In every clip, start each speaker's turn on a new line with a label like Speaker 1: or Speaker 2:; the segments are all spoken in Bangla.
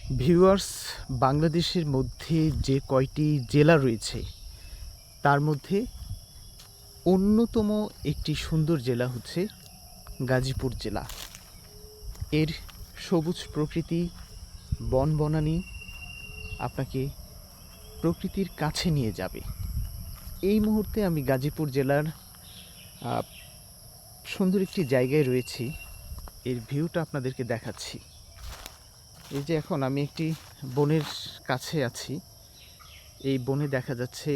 Speaker 1: ভিউয়ার্স, বাংলাদেশের মধ্যে যে কয়টি জেলা রয়েছে তার মধ্যে অন্যতম একটি সুন্দর জেলা হচ্ছে গাজীপুর জেলা। এর সবুজ প্রকৃতি, বনবনানী আপনাকে প্রকৃতির কাছে নিয়ে যাবে। এই মুহূর্তে আমি গাজীপুর জেলার সুন্দর একটি জায়গায় রয়েছি। এর ভিউটা আপনাদেরকে দেখাচ্ছি। এই যে এখন আমি একটি বনের কাছে আছি। এই বনে দেখা যাচ্ছে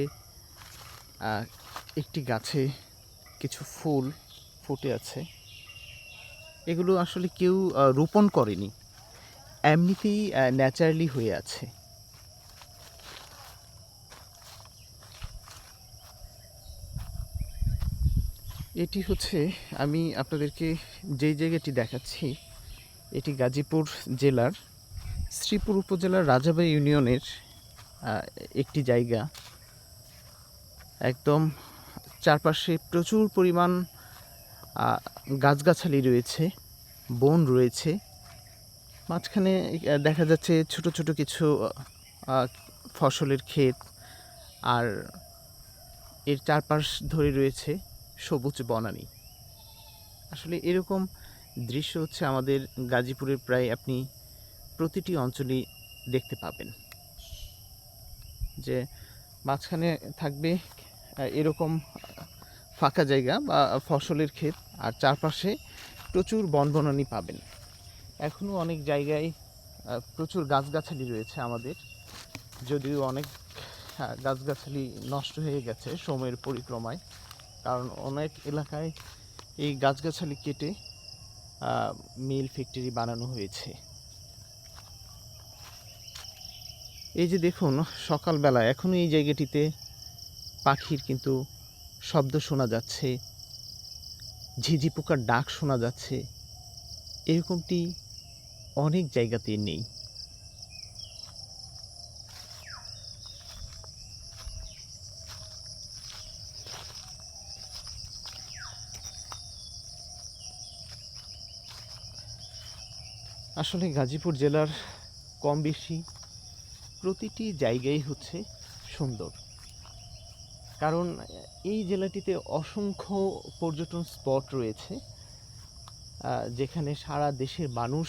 Speaker 1: একটি গাছে কিছু ফুল ফুটে আছে। এগুলো আসলে কেউ রোপণ করেনি, এমনিতেই ন্যাচারালি হয়ে আছে। এটি হচ্ছে, আমি আপনাদেরকে যেই জায়গাটি দেখাচ্ছি, এটি গাজীপুর জেলার শ্রীপুর উপজেলার রাজাবাড়ী ইউনিয়নের একটি জায়গা। একদম চারপাশে প্রচুর পরিমাণ গাছগাছালি রয়েছে, বন রয়েছে। মাঝখানে দেখা যাচ্ছে ছোট ছোট কিছু ফসলের ক্ষেত, আর এর চারপাশ ধরে রয়েছে সবুজ বনানী। আসলে এরকম দৃশ্য হচ্ছে আমাদের গাজীপুরের প্রায় আপনি প্রতিটি অঞ্চলেই দেখতে পাবেন, যে মাঝখানে থাকবে এরকম ফাঁকা জায়গা বা ফসলের ক্ষেত, আর চারপাশে প্রচুর বনবনানী পাবেন। এখনও অনেক জায়গায় প্রচুর গাছগাছালি রয়েছে আমাদের, যদিও অনেক গাছগাছালি নষ্ট হয়ে গেছে সময়ের পরিক্রমায়, কারণ অনেক এলাকায় এই গাছগাছালি কেটে মিল ফ্যাক্টরি বানানো হয়েছে। এই যে দেখুন, সকালবেলা এখনও এই জায়গাটিতে পাখির কিন্তু শব্দ শোনা যাচ্ছে, ঝিঝি পোকার ডাক শোনা যাচ্ছে। এরকমটি অনেক জায়গাতেই নেই। আসলে গাজীপুর জেলার কম বেশি প্রতিটি জায়গাই হচ্ছে সুন্দর, কারণ এই জেলাটিতে অসংখ্য পর্যটন স্পট রয়েছে, যেখানে সারা দেশের মানুষ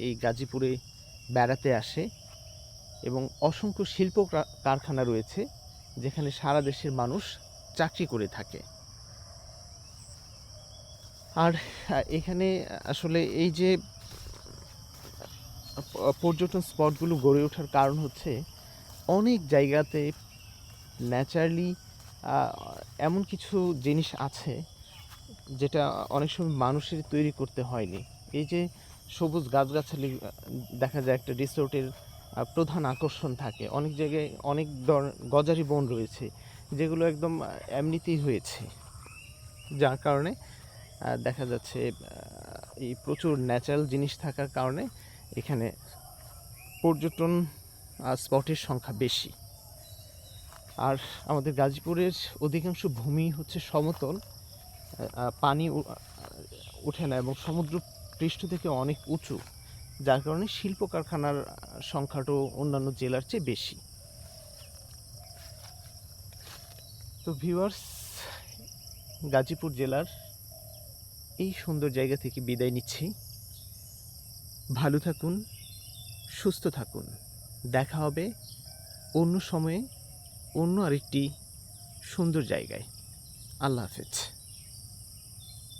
Speaker 1: এই গাজীপুরে বেড়াতে আসে, এবং অসংখ্য শিল্প কারখানা রয়েছে যেখানে সারা দেশের মানুষ চাকরি করে থাকে। আর এখানে আসলে এই যে পর্যটন স্পটগুলো গড়ে ওঠার কারণ হচ্ছে অনেক জায়গাতে ন্যাচারালি এমন কিছু জিনিস আছে যেটা অনেক সময় মানুষের তৈরি করতে হয়নি। এই যে সবুজ গাছগাছালি দেখা যায় একটা রিসোর্টের প্রধান আকর্ষণ থাকে। অনেক জায়গায় অনেক গজারি বন রয়েছে যেগুলো একদম এমনিতেই হয়েছে, যার কারণে দেখা যাচ্ছে এই প্রচুর ন্যাচারাল জিনিস থাকার কারণে এখানে পর্যটন স্পটের সংখ্যা বেশি। আর আমাদের গাজীপুরের অধিকাংশ ভূমি হচ্ছে সমতল, পানি ওঠে না এবং সমুদ্র পৃষ্ঠ থেকে অনেক উঁচু, যার কারণে শিল্প কারখানার সংখ্যাটাও অন্যান্য জেলার চেয়ে বেশি। তো ভিউয়ার্স, গাজীপুর জেলার এই সুন্দর জায়গা থেকে বিদায় নিচ্ছি। ভালো থাকুন, সুস্থ থাকুন। দেখা হবে অন্য সময়ে অন্য আরেকটি সুন্দর জায়গায়। আল্লাহ হাফেজ।